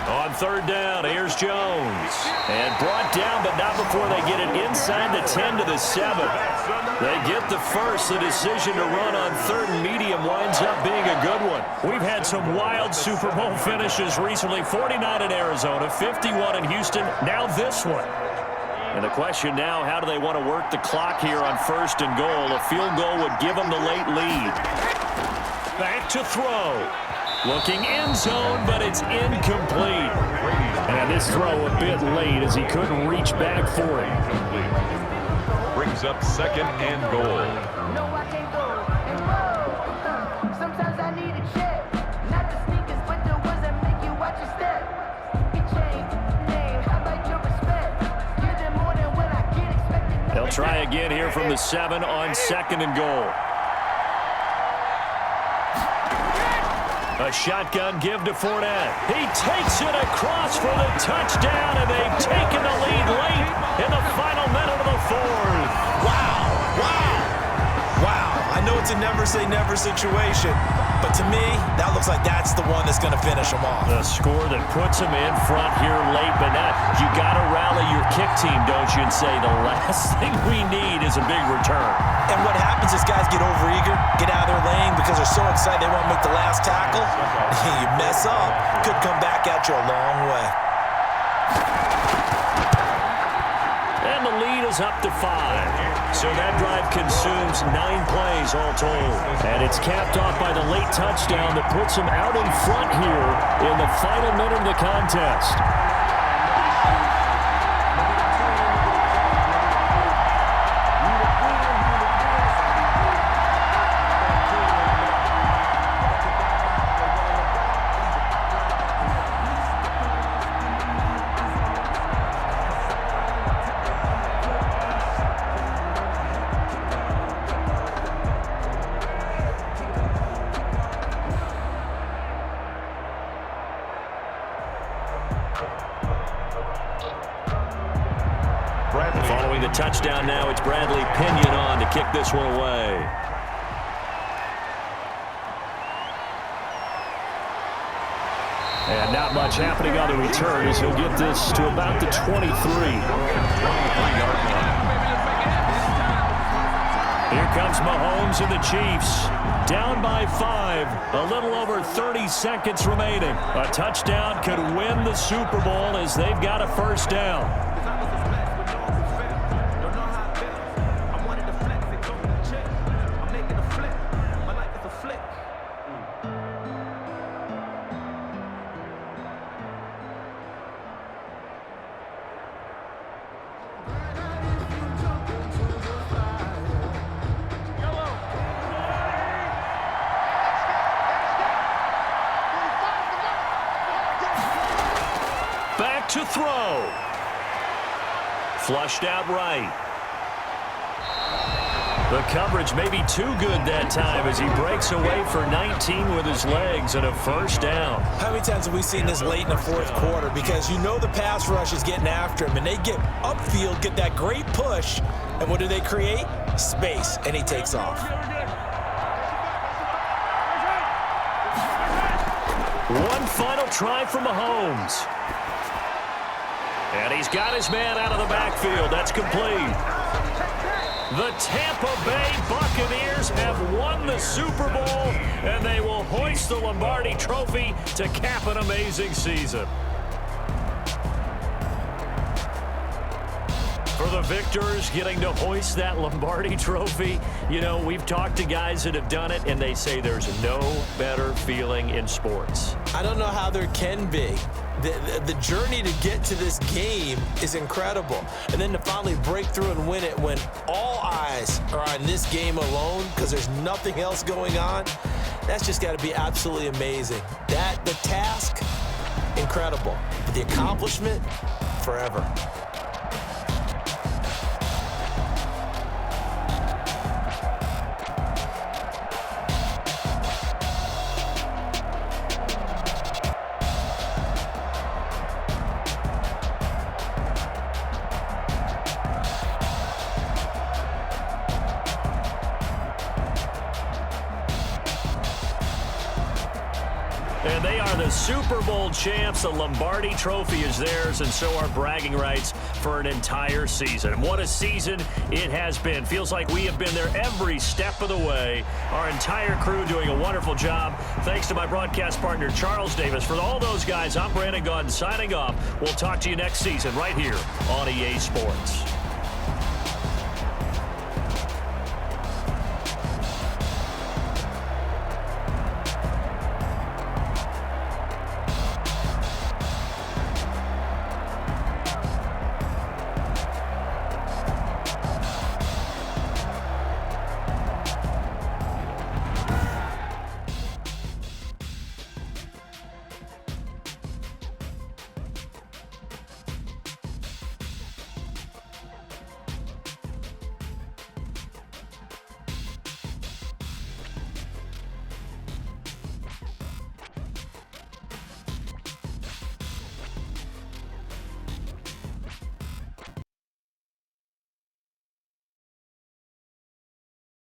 On 3rd down, here's Jones. And brought down, but not before they get it inside the 10 to the 7. They get the first. The decision to run on 3rd and medium winds up being a good one. We've had some wild Super Bowl finishes recently. 49 in Arizona, 51 in Houston, now this one. And the question now, how do they want to work the clock here on 1st and goal? A field goal would give them the late lead. Back to throw. Looking end zone, but it's incomplete. And this throw a bit late as he couldn't reach back for it. Brings up 2nd and goal. No, I can't go. Sometimes I need a check. Not the sneakers, but the ones that make you watch your step. It changed name. How about your respect? Give them more than what I get expected. They'll try again here from the 7 on 2nd and goal. A shotgun give to Fournette. He takes it across for the touchdown, and they've taken the lead late in the final minute of the 4th. Wow. I know it's a never-say-never situation, but to me, that looks like that's the one that's going to finish them off. The score that puts them in front here late, but not. You got to rally your kick team, don't you, and say the last thing we need is a big return. And what happens is guys get overeager, get out of their lane because they're so excited they want to make the last tackle. You mess up, could come back at you a long way. And the lead is up to 5. So that drive consumes 9 plays all told. And it's capped off by the late touchdown that puts them out in front here in the final minute of the contest. touchdown now. It's Bradley Pinion on to kick this one away. And not much happening on the return as he'll get this to about the 23. Here comes Mahomes and the Chiefs. Down by 5. A little over 30 seconds remaining. A touchdown could win the Super Bowl as they've got a first down. Back to throw. Flushed out right. The coverage may be too good that time as he breaks away for 19 with his legs and a first down. How many times have we seen this late in the fourth quarter? Because you know the pass rush is getting after him, and they get upfield, get that great push, and what do they create? Space, and he takes off. One final try for Mahomes. And he's got his man out of the backfield. That's complete. The Tampa Bay Buccaneers have won the Super Bowl, and they will hoist the Lombardi Trophy to cap an amazing season. For the victors getting to hoist that Lombardi Trophy, you know, we've talked to guys that have done it, and they say there's no better feeling in sports. I don't know how there can be. The journey to get to this game is incredible. And then to finally break through and win it when all eyes are on this game alone because there's nothing else going on, that's just got to be absolutely amazing. The task, incredible. But the accomplishment, forever. And they are the Super Bowl champs. The Lombardi Trophy is theirs, and so are bragging rights for an entire season. And what a season it has been. Feels like we have been there every step of the way. Our entire crew doing a wonderful job. Thanks to my broadcast partner, Charles Davis. For all those guys, I'm Brandon Gaudin signing off. We'll talk to you next season right here on EA Sports.